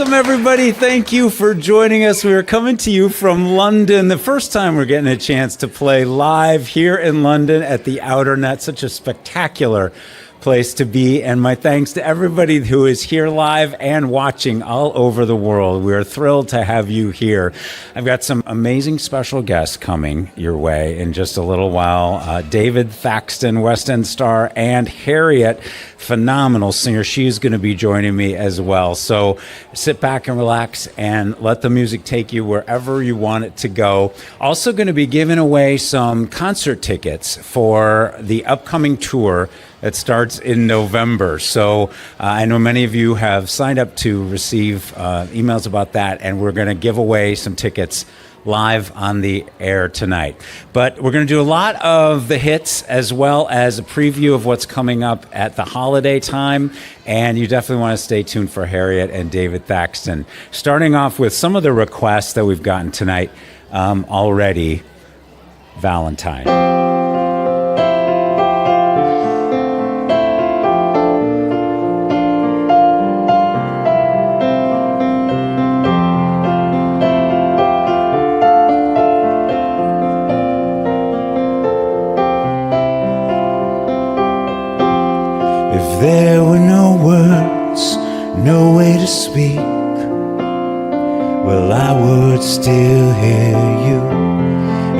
Welcome, everybody. Thank you for joining us. We are coming to you from London. The first time we're getting a chance to play live here in London at the OUTERNET. Such a spectacular place to be, and my thanks to everybody who is here live and watching all over the world. We are thrilled to have you here. I've got some amazing special guests coming your way in just a little while. David Thaxton, West End star, and Harriet, phenomenal singer. She's going to be joining me as well. So sit back and relax and let the music take you wherever you want it to go. Also going to be giving away some concert tickets for the upcoming tour that starts in November. So I know many of you have signed up to receive emails about that, and we're going to give away some tickets live on the air tonight. But we're going to do a lot of the hits as well as a preview of what's coming up at the holiday time, and you definitely want to stay tuned for Harriet and David Thaxton. Starting off with some of the requests that we've gotten tonight already. Valentine. There were no words, no way to speak. Well, I would still hear you.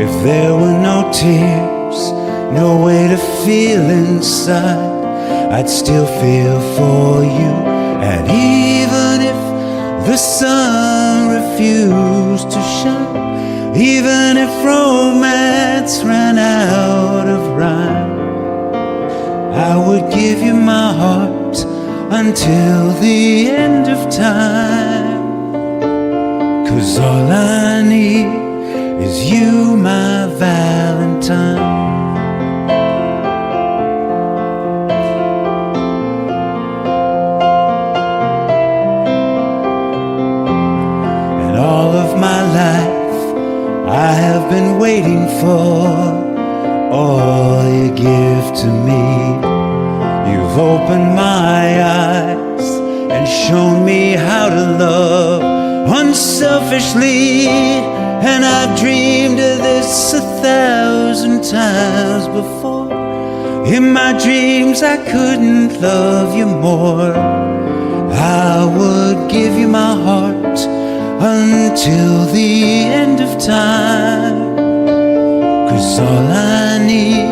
If there were no tears, no way to feel inside, I'd still feel for you. And even if the sun refused to shine, even if romance ran out of rhyme, I would give you my heart until the end of time. 'Cause all I need is you, my Valentine. And all of my life I have been waiting for all you give to me. You've opened my eyes and shown me how to love unselfishly, and I've dreamed of this 1,000 times before. In my dreams I couldn't love you more. I would give you my heart until the end of time. 'Cause all I need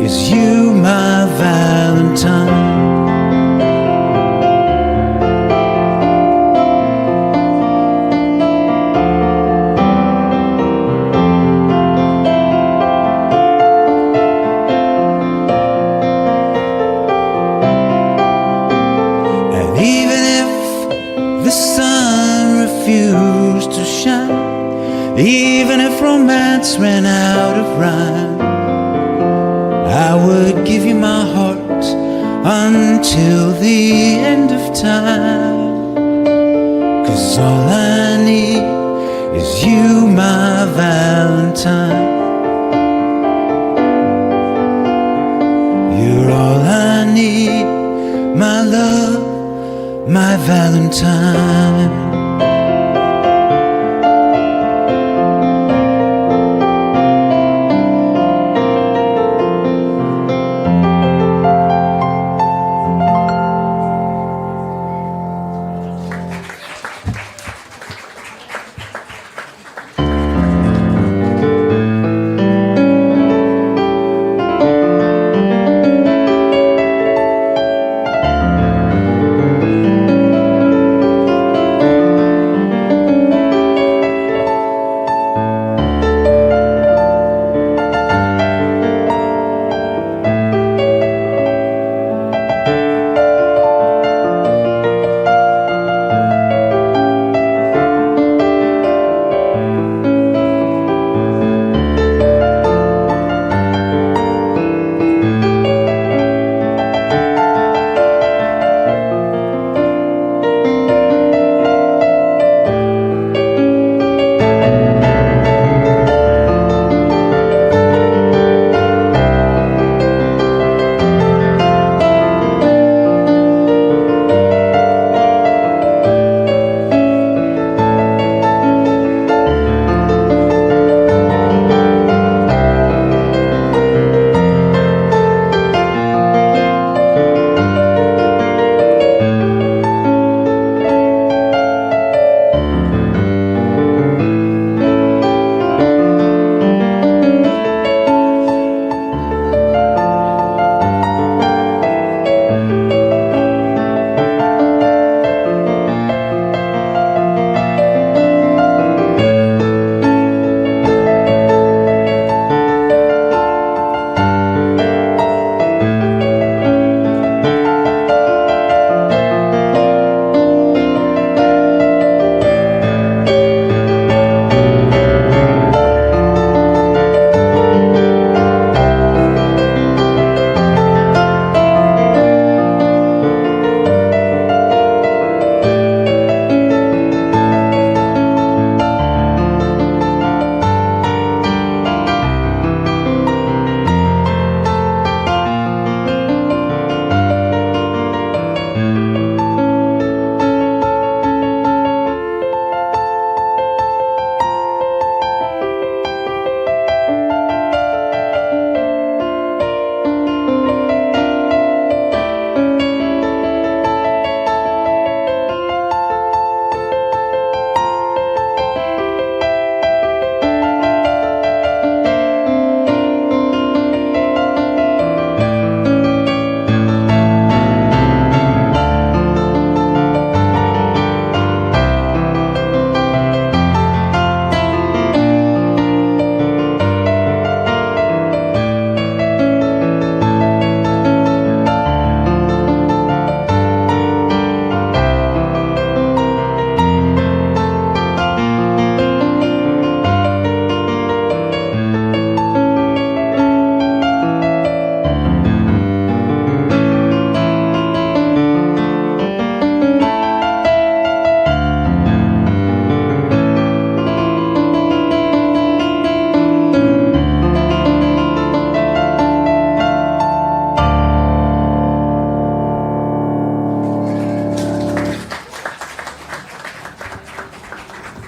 is you, my Valentine. And even if the sun refused to shine, even if romance ran out of rhyme, I would give you my heart until the end of time. 'Cause all I need is you, my Valentine. You're all I need, my love, my Valentine.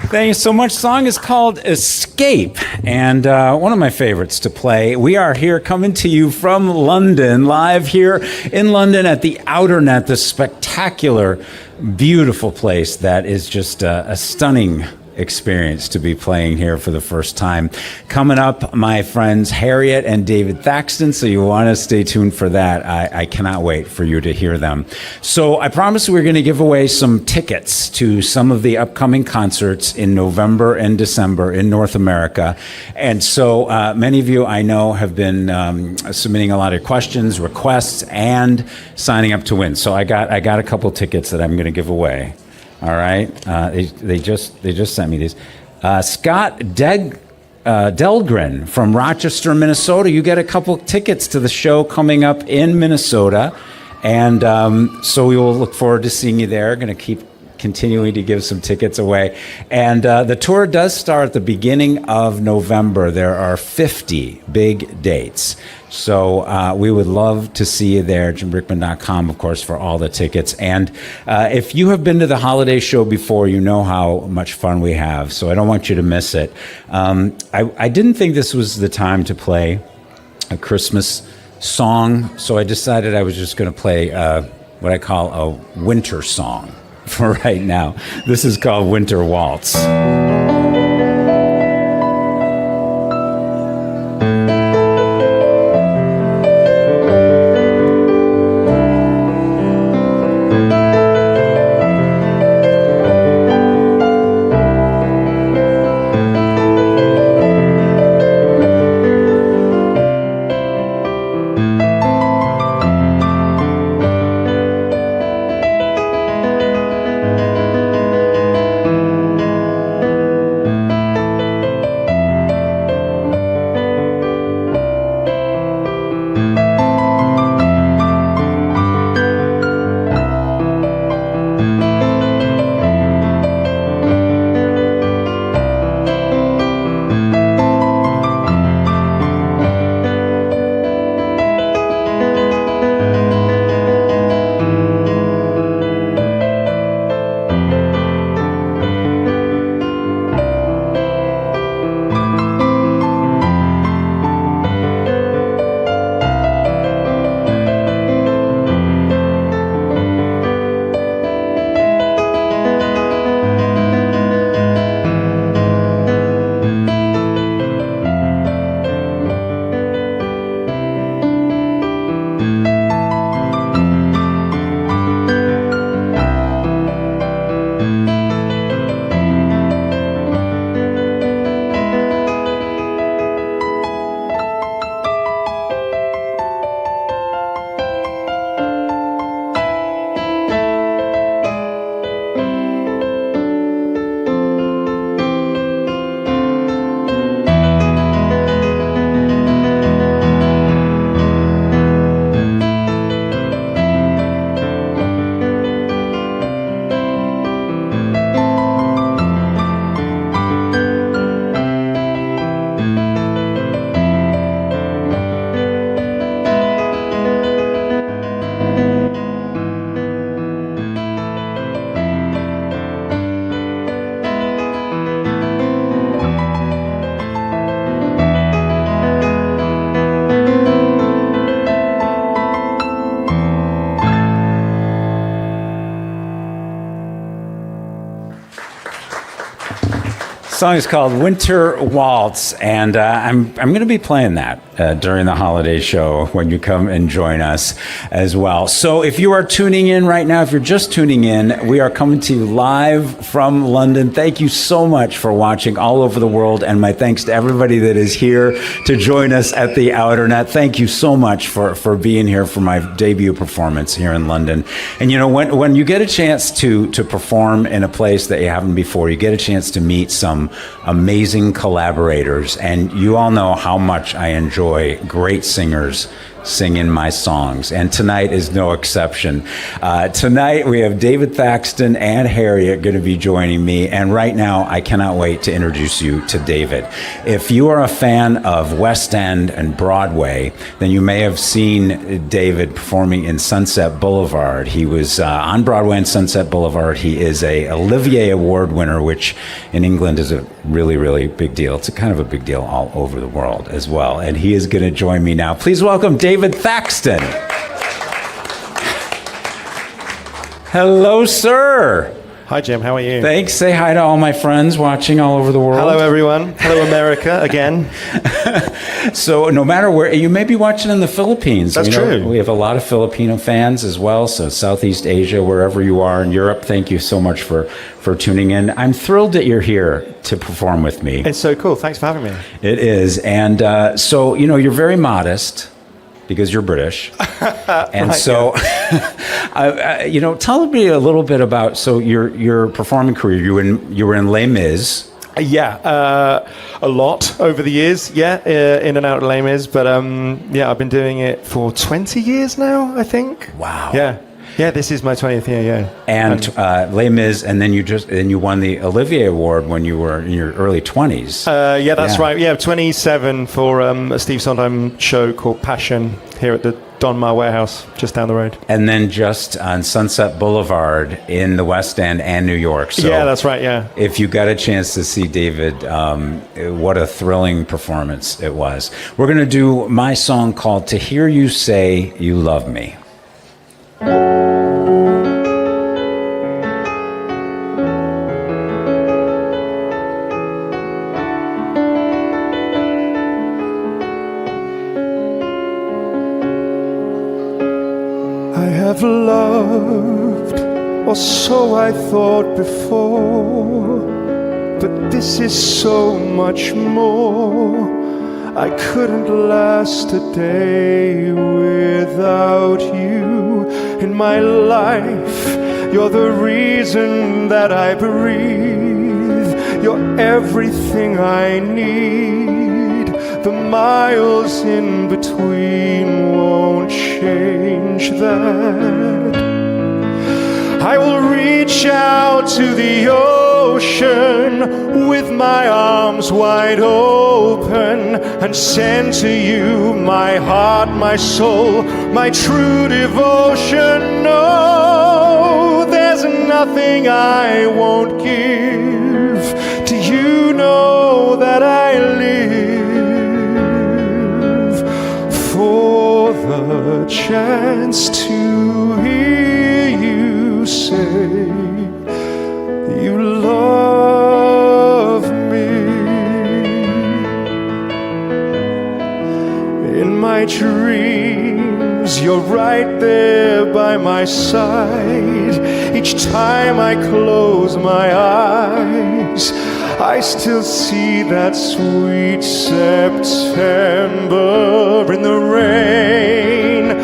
Thank you so much. The song is called Escape, and one of my favorites to play. We are here coming to you from London, live here in London at the OUTERNET, the spectacular, beautiful place that is just a stunning experience to be playing here for the first time. Coming up, my friends Harriet and David Thaxton, so you want to stay tuned for that. I cannot wait for you to hear them. So I promised we were going to give away some tickets to some of the upcoming concerts in November and December in North America. And so many of you I know have been submitting a lot of questions, requests, and signing up to win. So I got a couple tickets that I'm going to give away. All right, they just sent me these. Scott Delgren from Rochester, Minnesota. You get a couple tickets to the show coming up in Minnesota, and so we will look forward to seeing you there. Going to keep continuing to give some tickets away, and the tour does start at the beginning of November. There are 50 big dates. So we would love to see you there, JimBrickman.com, of course, for all the tickets. And if you have been to the holiday show before, you know how much fun we have. So I don't want you to miss it. I didn't think this was the time to play a Christmas song, so I decided I was just going to play what I call a winter song for right now. This is called Winter Waltz. The song is called Winter Waltz, and I'm going to be playing that during the holiday show when you come and join us as well. So if you are tuning in right now, if you're just tuning in, we are coming to you live from London. Thank you so much for watching all over the world, and my thanks to everybody that is here to join us at the OUTERNET. Thank you so much for being here for my debut performance here in London. And you know, when you get a chance to perform in a place that you haven't before, you get a chance to meet some amazing collaborators, and you all know how much I enjoy great singers singing my songs, and tonight is no exception. Tonight we have David Thaxton and Harriet going to be joining me, and right now I cannot wait to introduce you to David. If you are a fan of West End and Broadway, then you may have seen David performing in Sunset Boulevard. He was on Broadway and Sunset Boulevard. He is a Olivier Award winner, which in England is a really, really big deal. It's a kind of a big deal all over the world as well. And he is going to join me now. Please welcome David Thaxton. Hello, sir. Hi, Jim. How are you? Thanks. Say hi to all my friends watching all over the world. Hello, everyone. Hello, America, again. So no matter where, you may be watching in the Philippines. That's true. We have a lot of Filipino fans as well. So Southeast Asia, wherever you are in Europe, thank you so much for tuning in. I'm thrilled that you're here to perform with me. It's so cool. Thanks for having me. It is. And so, you're very modest because you're British. And right, so, tell me a little bit about, so your performing career, you were in Les Mis. Yeah, a lot over the years. Yeah, in and out of Les Mis. But I've been doing it for 20 years now, I think. Wow. Yeah, this is my 20th year, yeah. And Les Mis, and then you won the Olivier Award when you were in your early 20s. Yeah, that's right. Yeah, 27 for a Steve Sondheim show called Passion here at the Don Mar Warehouse, just down the road. And then just on Sunset Boulevard in the West End and New York. So yeah, that's right, yeah. If you got a chance to see David, what a thrilling performance it was. We're going to do my song called To Hear You Say You Love Me. I've loved, or so I thought before, but this is so much more. I couldn't last a day without you in my life. You're the reason that I breathe. You're everything I need. The miles in between won't change that. I will reach out to the ocean with my arms wide open and send to you my heart, my soul, my true devotion. No, there's nothing I won't give. Do you know that I live for the chance to hear you say you love me? In my dreams, you're right there by my side. Each time I close my eyes, I still see that sweet September in the rain,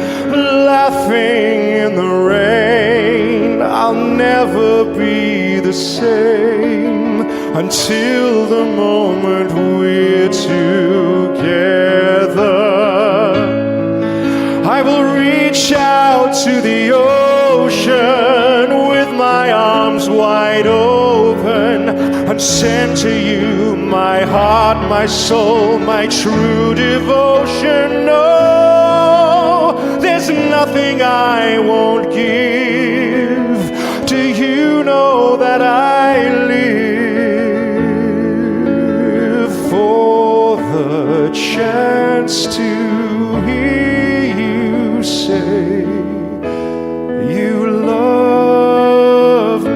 laughing in the rain. I'll never be the same until the moment we're together. I will reach out to the ocean with my arms wide open and send to you my heart, my soul, my true devotion. No, there's nothing I won't give. Do you know that I live for the chance to hear you say you love me?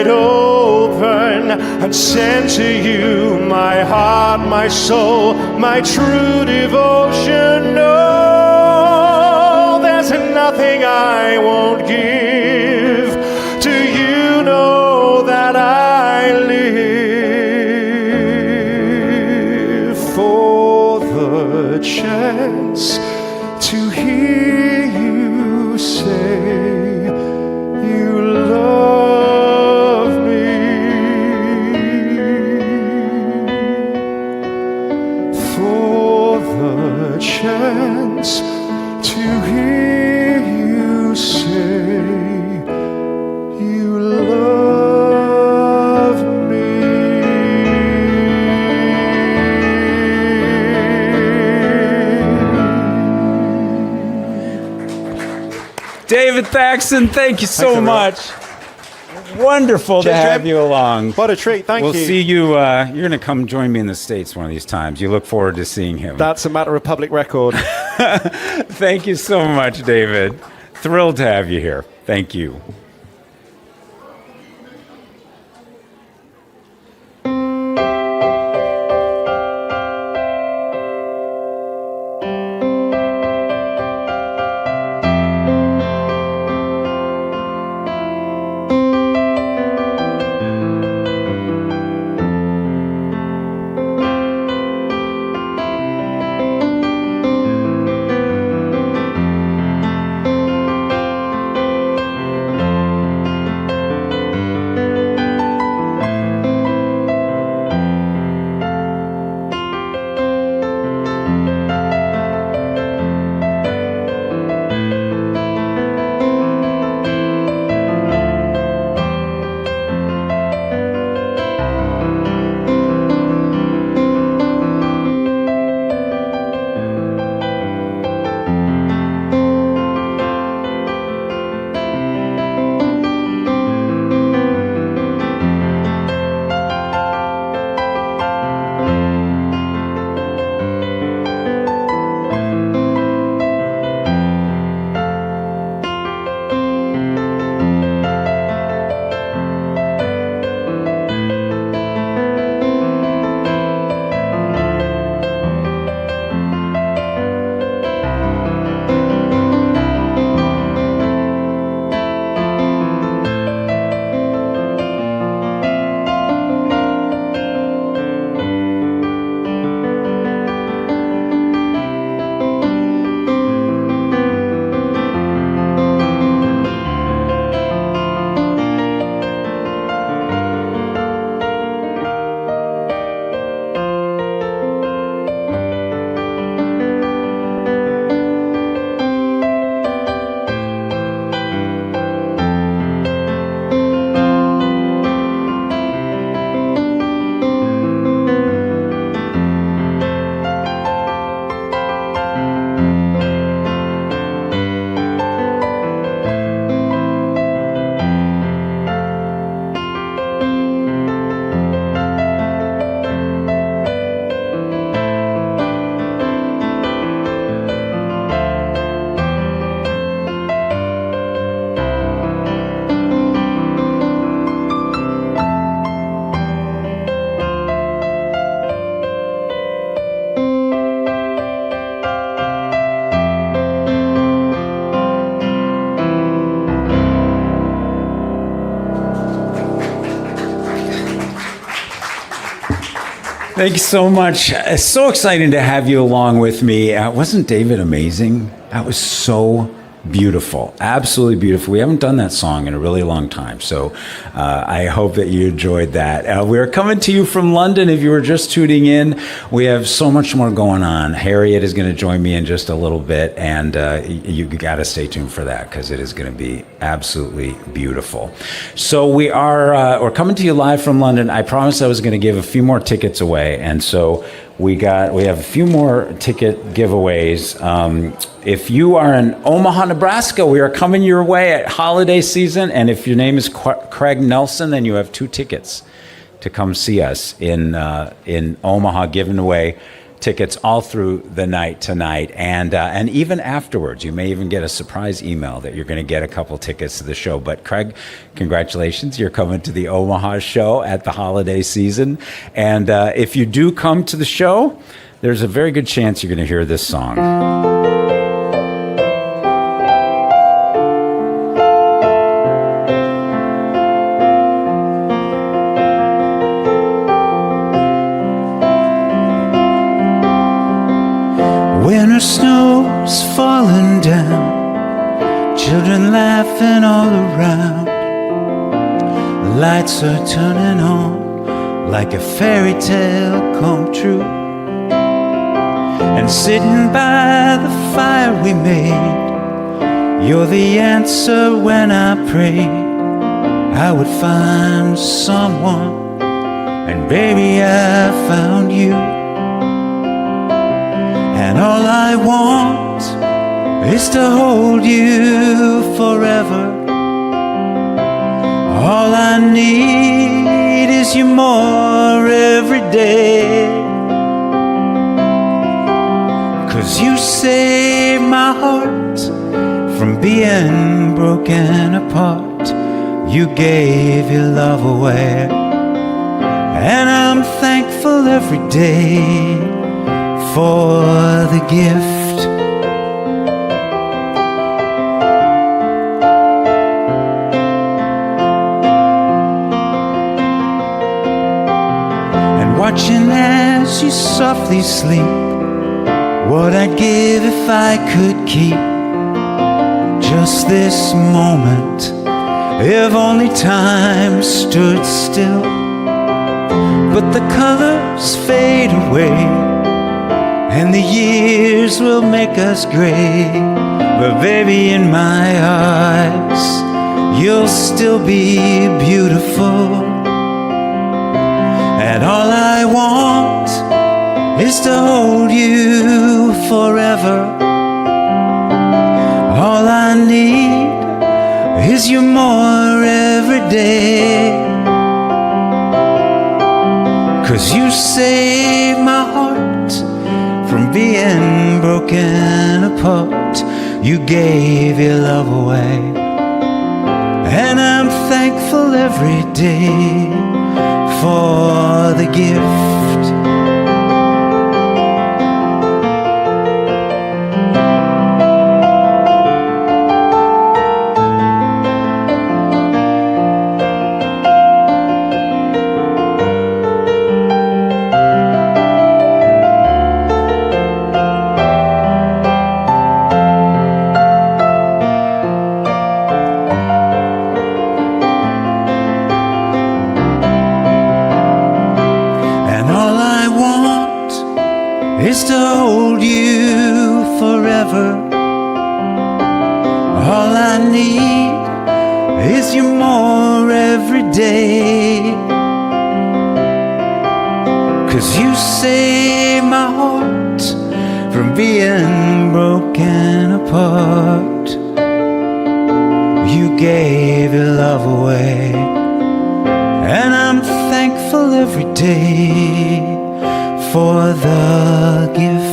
wide open and send to you my heart, my soul, my true devotion. No, there's nothing I won't give. Do you know that I live for the chance to hear you say you love me, for the chance to hear you say you love me. David Thaxton, thank you so Thanks, much. Wonderful to Cheers, have Jim. you along. What a treat, thank We'll you. see you. You're going to come join me in the States one of these times. You look forward to seeing him. That's a matter of public record. Thank you so much, David. Thrilled to have you here. Thank you. Thank you so much. It's so exciting to have you along with me. Wasn't David amazing? That was so beautiful. Absolutely beautiful. We haven't done that song in a really long time, so I hope that you enjoyed that. We're coming to you from London. If you were just tuning in, we have so much more going on. Harriet is going to join me in just a little bit, and you got to stay tuned for that because it is going to be absolutely beautiful. So we're coming to you live from London. I promised I was going to give a few more tickets away, and so we have a few more ticket giveaways. If you are in Omaha, Nebraska, we are coming your way at holiday season. And if your name is Craig Nelson, then you have 2 tickets to come see us in Omaha, given away tickets all through the night tonight, and even afterwards. You may even get a surprise email that you're going to get a couple tickets to the show. But Craig, congratulations. You're coming to the Omaha show at the holiday season. And if you do come to the show, there's a very good chance you're going to hear this song. Winter snow's falling down, children laughing all around. The lights are turning on like a fairy tale come true. And sitting by the fire we made, you're the answer when I prayed I would find someone, and baby I found you. And all I want is to hold you forever. All I need is you more every day. 'Cause you saved my heart from being broken apart. You gave your love away, and I'm thankful every day for the gift. And watching as you softly sleep, what I'd give if I could keep just this moment, if only time stood still. But the colors fade away, and the years will make us gray. But baby, in my eyes, you'll still be beautiful. And all I want is to hold you forever. All I need is you more every day. 'Cause you save my heart from being broken apart. You gave your love away, and I'm thankful every day for the gift. Is to hold you forever. All I need is you more every day. 'Cause you save my heart from being broken apart. You gave your love away, and I'm thankful every day for the gift.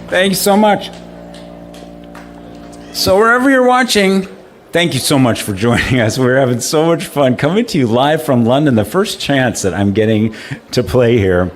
Thanks so much. So wherever you're watching, thank you so much for joining us. We're having so much fun coming to you live from London, the first chance that I'm getting to play here.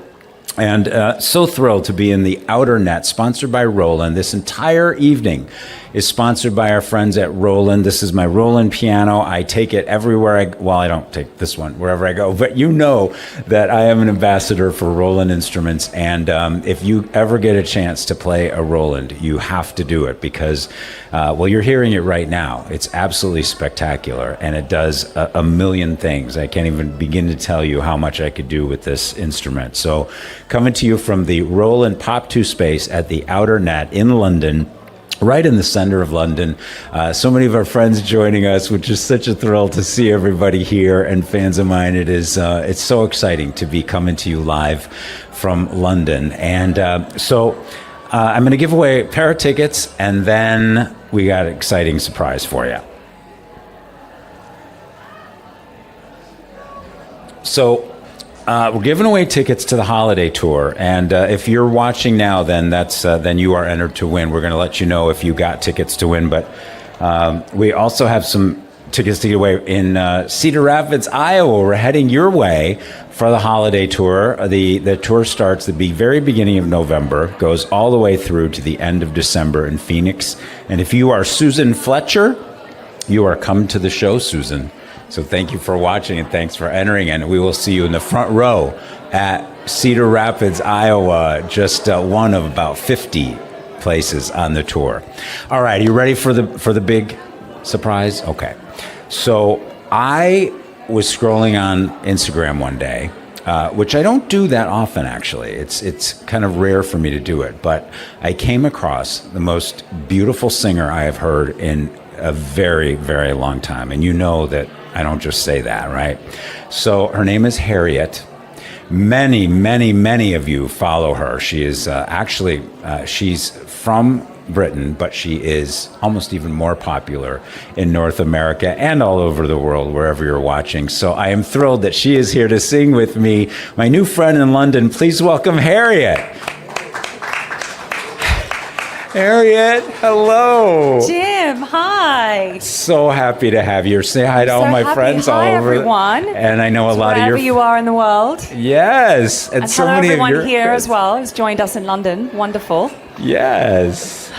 And so thrilled to be in the OUTERNET, sponsored by Roland. This entire evening is sponsored by our friends at Roland. This is my Roland piano. I take it everywhere I don't take this one wherever I go, but you know that I am an ambassador for Roland instruments. And if you ever get a chance to play a Roland, you have to do it because, you're hearing it right now. It's absolutely spectacular, and it does a million things. I can't even begin to tell you how much I could do with this instrument. So coming to you from the Roland Pop 2 space at the OUTERNET in London, right in the center of London. So many of our friends joining us, which is such a thrill to see everybody here and fans of mine. It's so exciting to be coming to you live from London. And I'm going to give away a pair of tickets, and then we got an exciting surprise for you. So we're giving away tickets to the holiday tour, and if you're watching now, then you are entered to win. We're going to let you know if you got tickets to win, but we also have some tickets to give away in Cedar Rapids, Iowa. We're heading your way for the holiday tour. The tour starts at the very beginning of November, goes all the way through to the end of December in Phoenix. And if you are Susan Fletcher, you are come to the show, Susan. So thank you for watching, and thanks for entering, and we will see you in the front row at Cedar Rapids, Iowa, just one of about 50 places on the tour. All right, are you ready for the big surprise? Okay. So I was scrolling on Instagram one day, which I don't do that often, actually. It's kind of rare for me to do it, but I came across the most beautiful singer I have heard in a very, very long time, and you know that I don't just say that, right? So her name is Harriet. Many, many, many of you follow her. She is she's from Britain, but she is almost even more popular in North America and all over the world, wherever you're watching. So I am thrilled that she is here to sing with me. My new friend in London, please welcome Harriet. Harriet, hello. Jim, hi. So happy to have you. Say hi to all my friends all over. Hi, everyone. And I know a lot of your... Wherever you are in the world. Yes. And so hello many everyone of your here friends. as well who's joined us in London. Wonderful. Yes.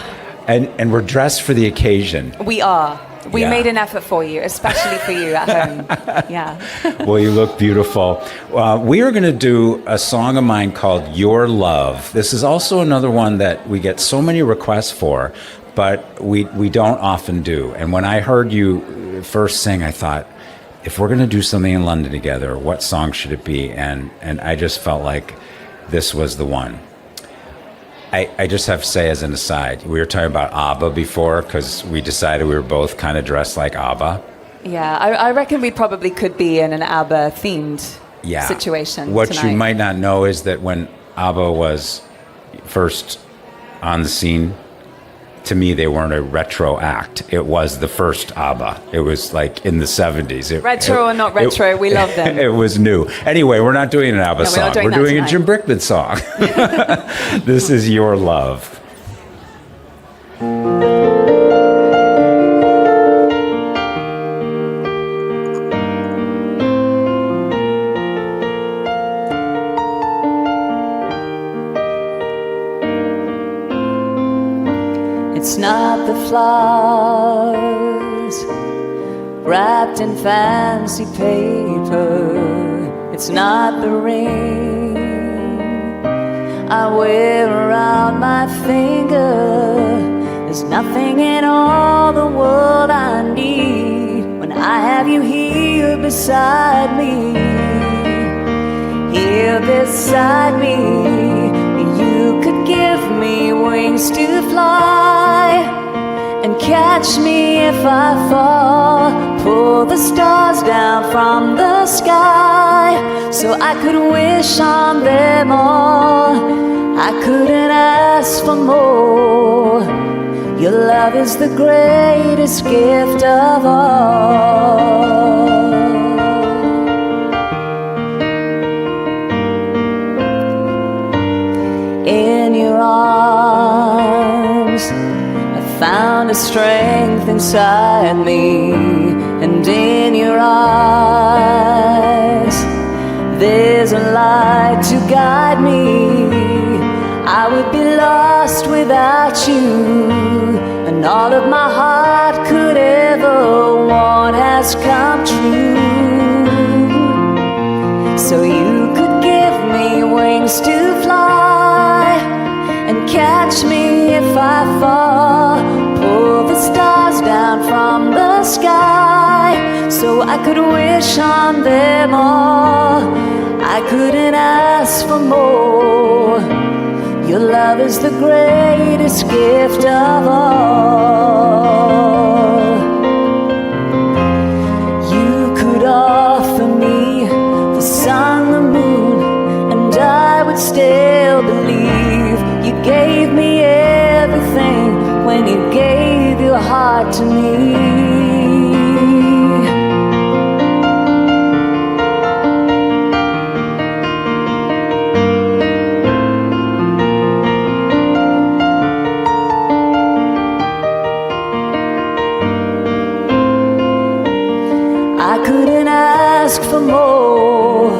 And we're dressed for the occasion. We are. We Yeah. made an effort for you, especially for you at home. Yeah. Well, you look beautiful. We are going to do a song of mine called Your Love. This is also another one that we get so many requests for, but we don't often do. And when I heard you first sing, I thought, if we're going to do something in London together, what song should it be? And I just felt like this was the one. I just have to say, as an aside, we were talking about ABBA before because we decided we were both kind of dressed like ABBA. Yeah, I reckon we probably could be in an ABBA-themed situation What tonight. you might not know is that when ABBA was first on the scene, to me, they weren't a retro act. It was the first ABBA. It was like in the 70s. Retro or not retro, we love them. It was new. Anyway, we're not doing an ABBA song. We're doing a Jim Brickman song. This is Your Love. It's not the flowers wrapped in fancy paper. It's not the ring I wear around my finger. There's nothing in all the world I need when I have you here beside me. Here beside me. You could give me wings to fly and catch me if I fall. Pull the stars down from the sky so I could wish on them all. I couldn't ask for more. Your love is the greatest gift of all. In your arms a strength inside me, and in your eyes there's a light to guide me. I would be lost without you, and all of my heart could ever want has come true. So you could give me wings to fly and catch me if I fall. Pull the stars down from the sky so I could wish on them all. I couldn't ask for more. Your love is the greatest gift of all. You could offer me the sun, the moon, and I would still believe. You gave me everything when you gave your heart to me. For more.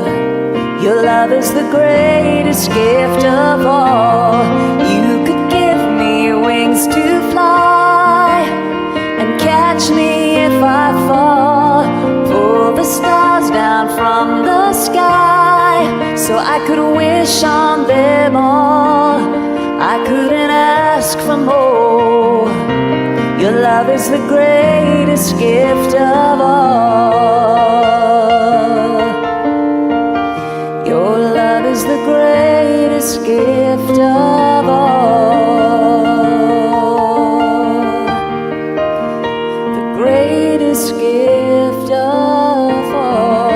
Your love is the greatest gift of all. You could give me wings to fly and catch me if I fall. Pull the stars down from the sky so I could wish on them all. I couldn't ask for more. Your love is the greatest gift of all. Your love is the greatest gift of all. The greatest gift of all.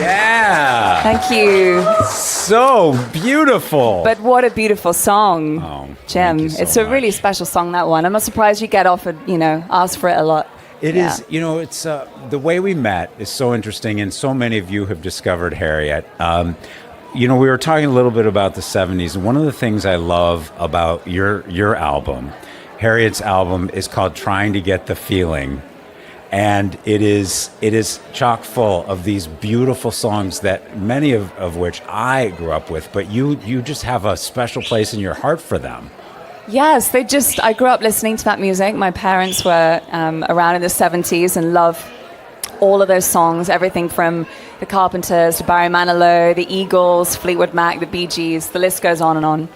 Yeah. Thank you. So beautiful. But what a beautiful song, thank Jim. you so It's a really much. special song, that one. I'm not surprised you get offered, asked for it a lot. It is, it's the way we met is so interesting, and so many of you have discovered Harriet. We were talking a little bit about the 70s, and one of the things I love about your album, Harriet's album, is called Trying to Get the Feeling. And it is chock full of these beautiful songs that many of which I grew up with, but you just have a special place in your heart for them. Yes, I grew up listening to that music. My parents were around in the 70s and loved all of those songs, everything from the Carpenters to Barry Manilow, the Eagles, Fleetwood Mac, the Bee Gees, the list goes on and on.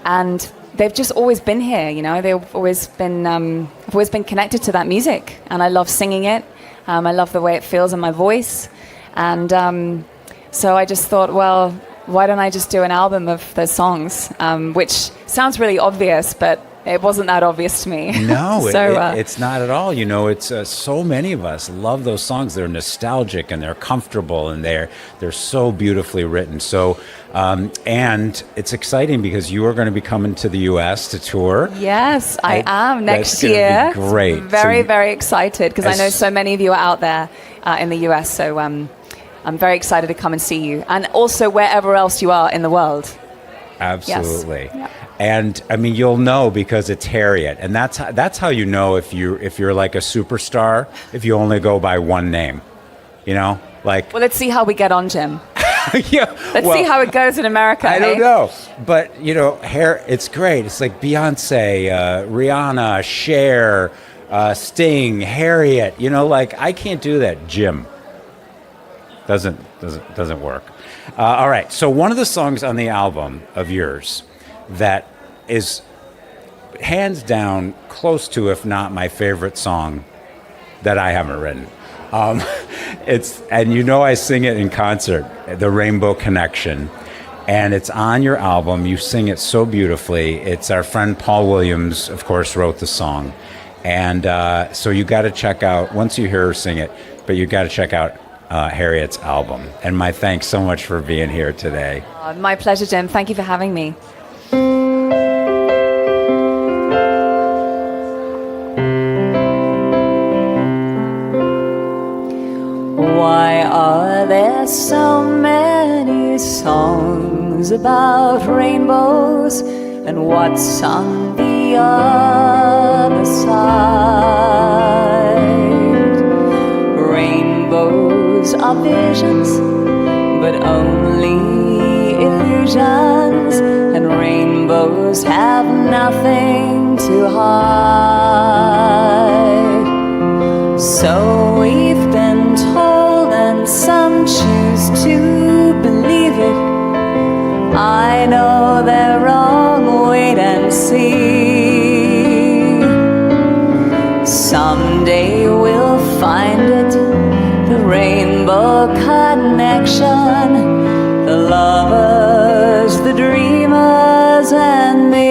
And they've just always been here, They've always been, I've always been connected to that music, and I love singing it. I love the way it feels in my voice, and so I just thought, well, why don't I just do an album of those songs? Which sounds really obvious, but it wasn't that obvious to me. No, so, it's not at all. It's so many of us love those songs. They're nostalgic and they're comfortable and they're so beautifully written. So, and it's exciting because you are going to be coming to the U.S. to tour. Yes, I am next year. That's going to be great. Very, very excited because I know so many of you are out there in the U.S. So I'm very excited to come and see you, and also wherever else you are in the world. Absolutely. Yes. Yeah. And I mean, you'll know because it's Harriet, and that's how you know if you're like a superstar, if you only go by one name, like. Well, let's see how we get on, Jim. Yeah. Let's see how it goes in America. I don't know, but it's great. It's like Beyonce, Rihanna, Cher, Sting, Harriet. I can't do that. Jim doesn't work. All right. So one of the songs on the album of yours that is hands down close to, if not my favorite song that I haven't written. I sing it in concert, The Rainbow Connection, and it's on your album. You sing it so beautifully. It's our friend Paul Williams, of course, wrote the song, and so you got to check out, once you hear her sing it, but you got to check out Harriet's album. And my thanks so much for being here today. My pleasure, Jim. Thank you for having me. Why are there so many songs about rainbows and what's on the other side. Rainbows are visions, but only illusions, and rainbows have nothing to hide. So we've been told, and some choose to believe it. I know they're wrong, wait and see. Someday we'll find it, the rainbow connection, the lovers, the dreamers, and me.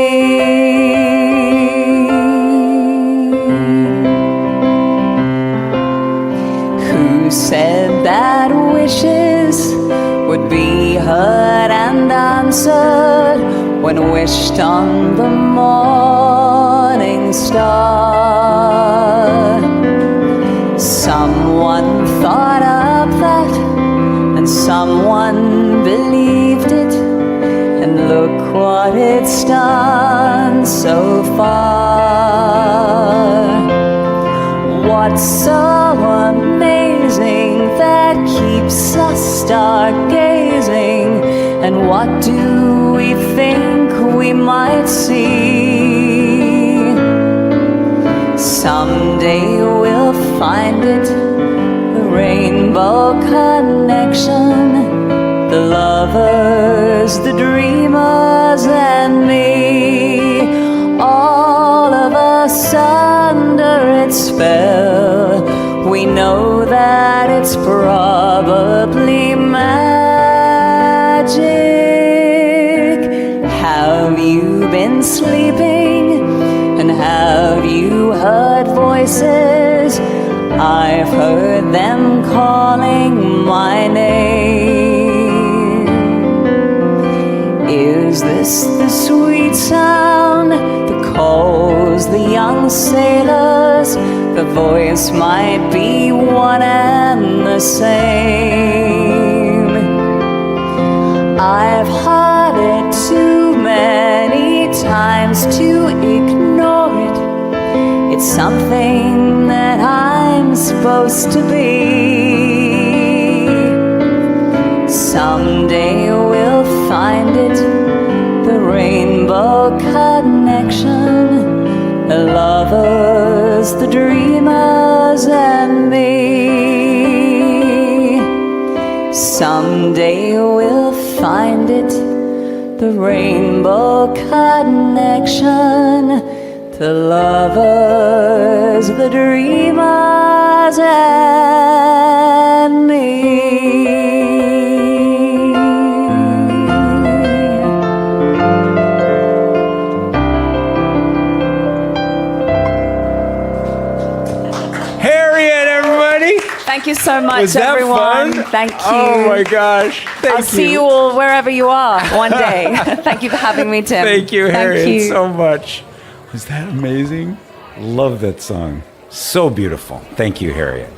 Who said that wishes would be heard and answered when wished on the morning star? Someone thought of that, and someone believed it, and look what it's done so far. What's so amazing that keeps us stargazing, and what do we think we might see? Someday we'll find it, the rainbow connection, the lovers, the dreamers, and me. All of us under its spell, we know that it's probably magic. Have you been sleeping, and have you heard voices? I've heard them calling my name. Is this the sweet sound that calls the young sailors? The voice might be one and the same. I've heard it too many times to ignore it. It's something that I'm supposed to be. Someday we'll find it, the rainbow connection, the lovers, the dreamers, and me. Someday we'll find it, the rainbow connection, the lovers, the dreamers, and me. Harriet, everybody! Thank you so much, Was that everyone. fun? Thank you. Oh my gosh! Thank I'll see you all wherever you are one day. Thank you for having me, Tim. Thank you, Harriet, Thank you. so much. Was that amazing? Love that song. So beautiful. Thank you, Harriet.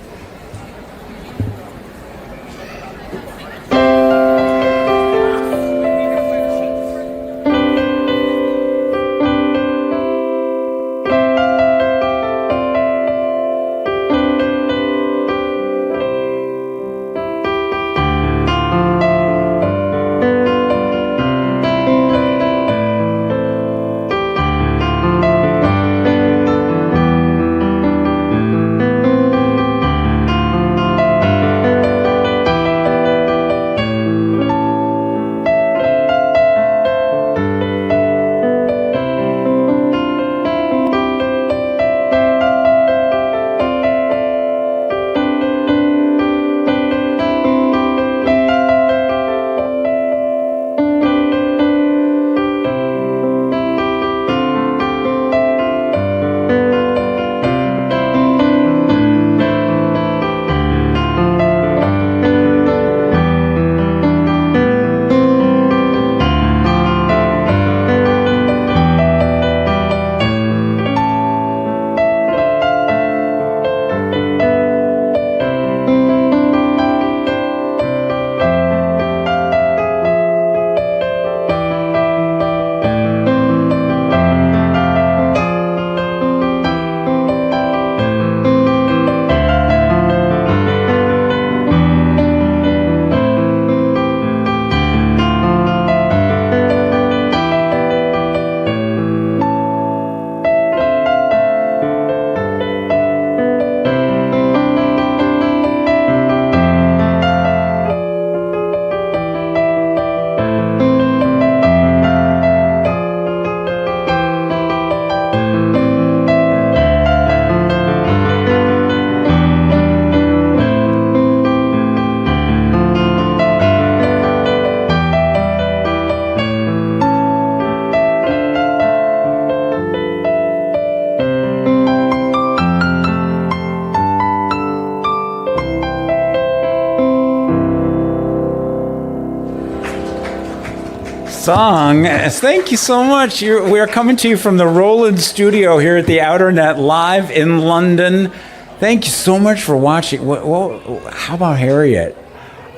song. Thank you so much. We are coming to you from the Roland studio here at the OUTERNET live in London. Thank you so much for watching. How about Harriet?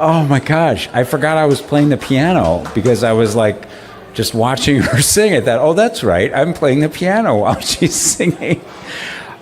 Oh my gosh, I forgot I was playing the piano because I was like just watching her sing. I thought, oh, that's right, I'm playing the piano while she's singing.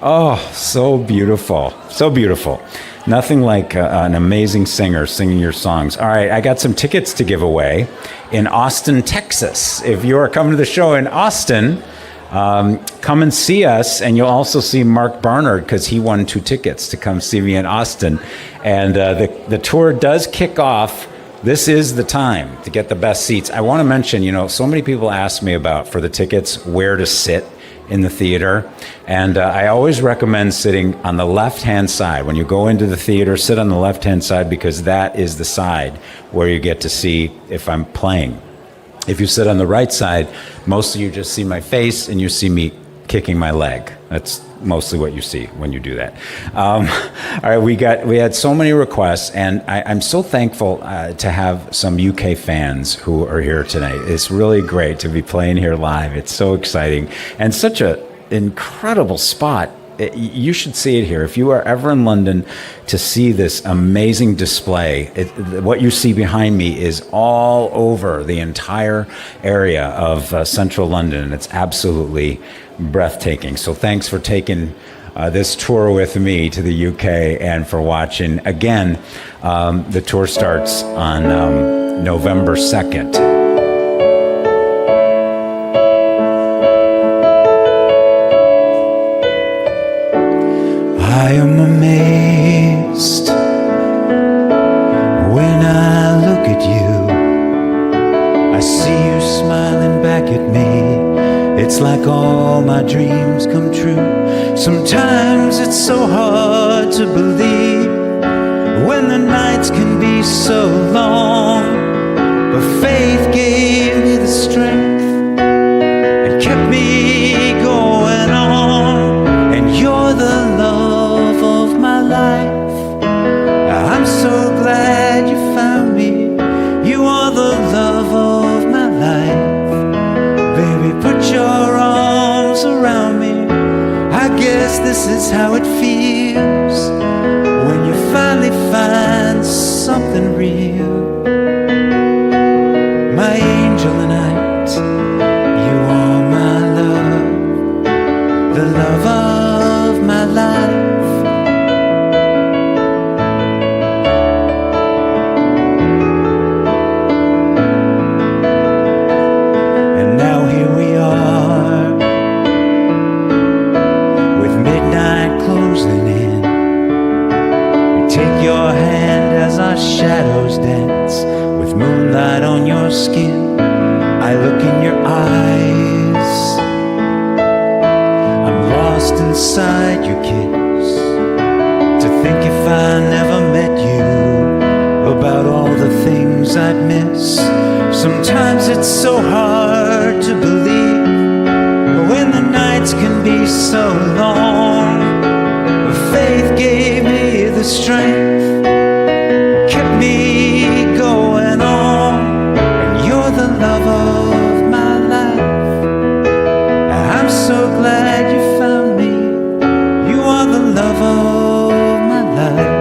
Oh, so beautiful. So beautiful. Nothing like an amazing singer singing your songs. All right, I got some tickets to give away in Austin, Texas. If you are coming to the show in Austin, come and see us, and you'll also see Mark Barnard because he won 2 tickets to come see me in Austin. And the tour does kick off. This is the time to get the best seats. I want to mention, so many people ask me about, for the tickets, where to sit in the theater. And I always recommend sitting on the left-hand side. When you go into the theater, sit on the left-hand side because that is the side where you get to see if I'm playing. If you sit on the right side, most of you just see my face and you see me kicking my leg. That's mostly what you see when you do that. All right, we had so many requests, and I'm so thankful to have some UK fans who are here tonight. It's really great to be playing here live. It's so exciting and such an incredible spot. You should see it here. If you are ever in London to see this amazing display, what you see behind me is all over the entire area of central London, and it's absolutely breathtaking. So thanks for taking this tour with me to the UK and for watching. Again, the tour starts on November 2nd. I am amazed when I look at you. I see you smiling back at me. It's like all my dreams come true. Sometimes it's so hard to believe when the nights can be so long. But faith gave me the strength and kept me going on. And you're the love of my life. I'm so glad you found me. You are the love of my life. Baby, put your arms around me. I guess this is how it feels when you finally find something real. My angel and you are my love, the love of my life. And now here we are, with midnight closing in. We take your hand as our shadows dance, with moonlight on your skin. I look in your eyes, I'm lost inside your kiss. To think if I never met you, about all the things I'd miss. Sometimes it's so hard to believe when the nights can be so long. But faith gave me the strength, kept me going on. And you're the love of my life. I'm so glad you found me. You are the love of my life.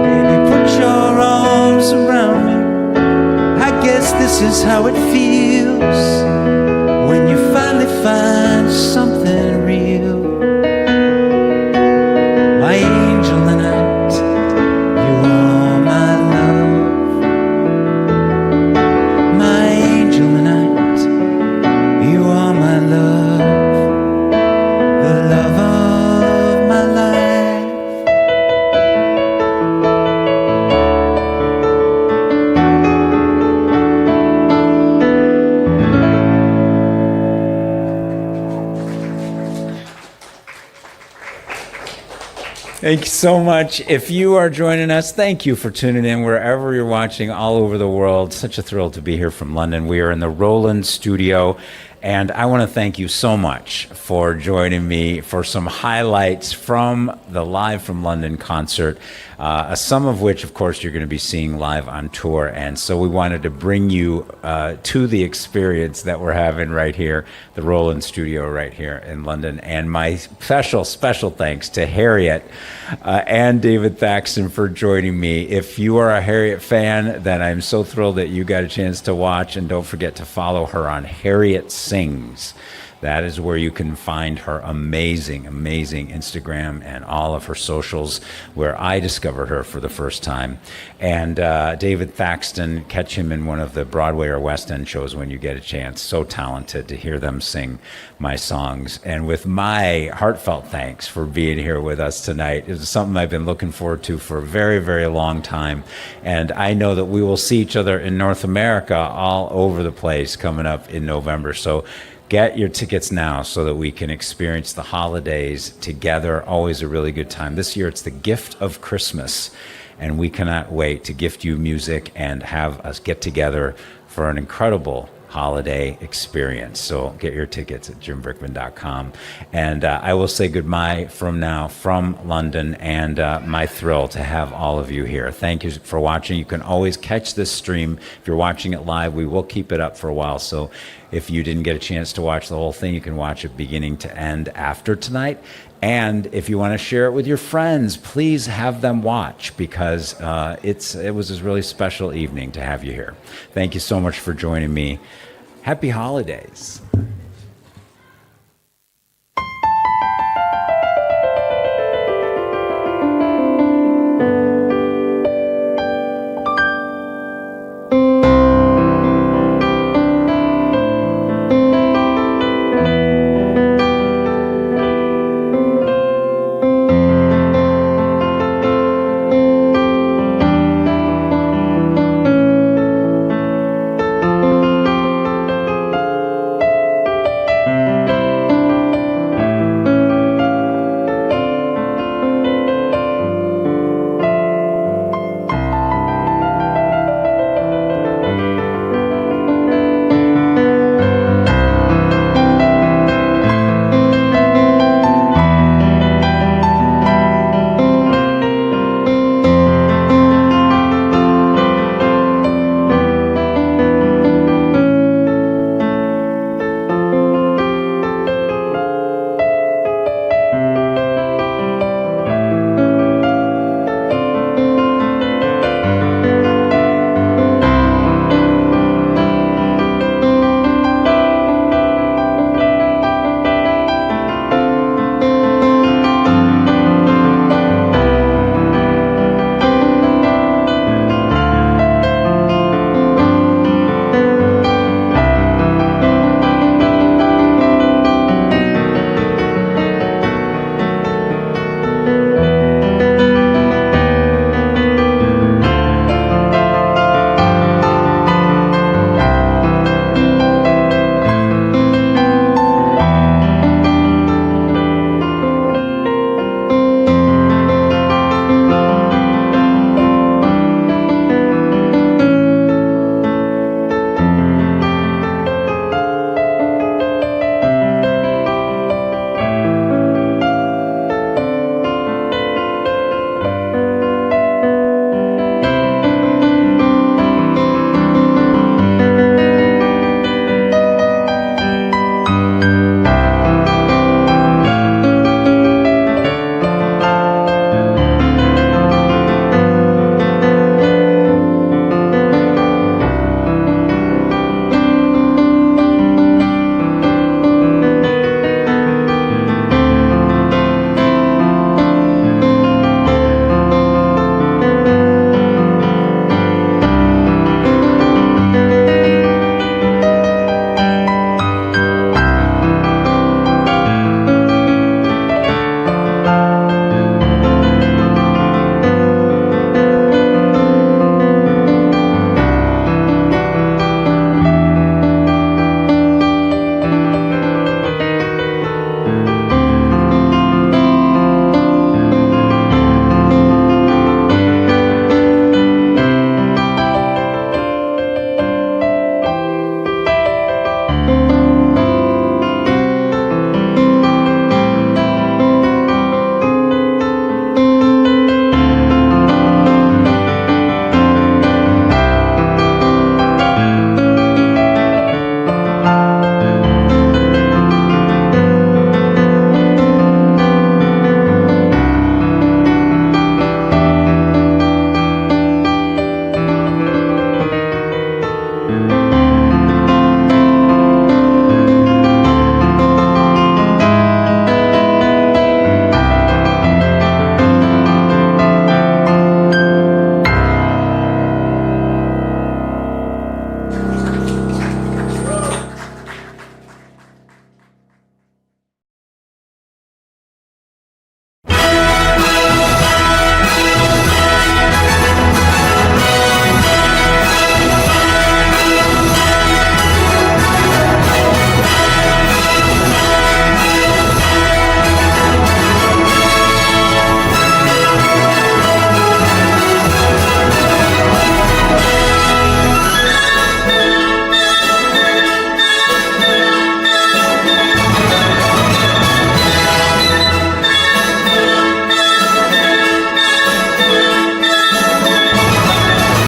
Baby, put your arms around me. I guess this is how it feels when you finally find something real. My angel and you are my love. My angel and you are my love, the love of my life. Thank you so much. If you are joining us, thank you for tuning in wherever you're watching all over the world. Such a thrill to be here from London. We are in the Roland studio And I want to thank you so much for joining me for some highlights from the Live from London concert, some of which, of course, you're going to be seeing live on tour. And so we wanted to bring you to the experience that we're having right here, the Roland studio right here in London. And my special thanks to Harriet and David Thaxton for joining me. If you are a Harriet fan, then I'm so thrilled that you got a chance to watch. And don't forget to follow her on Harriet Sings. That is where you can find her amazing Instagram and all of her socials, where I discovered her for the first time. And David Thaxton, catch him in one of the Broadway or West End shows when you get a chance. So talented to hear them sing my songs. And with my heartfelt thanks for being here with us tonight. It was something I've been looking forward to for a very long time. And I know that we will see each other in North America all over the place coming up in November. So get your tickets now so that we can experience the holidays together. Always a really good time. This year it's the gift of Christmas, and we cannot wait to gift you music and have us get together for an incredible holiday experience. So get your tickets at jimbrickman.com. And I will say goodbye from now from London, and my thrill to have all of you here. Thank you for watching. You can always catch this stream. If you're watching it live, we will keep it up for a while. So if you didn't get a chance to watch the whole thing, you can watch it beginning to end after tonight. And if you want to share it with your friends, please have them watch, because it was a really special evening to have you here. Thank you so much for joining me. Happy holidays.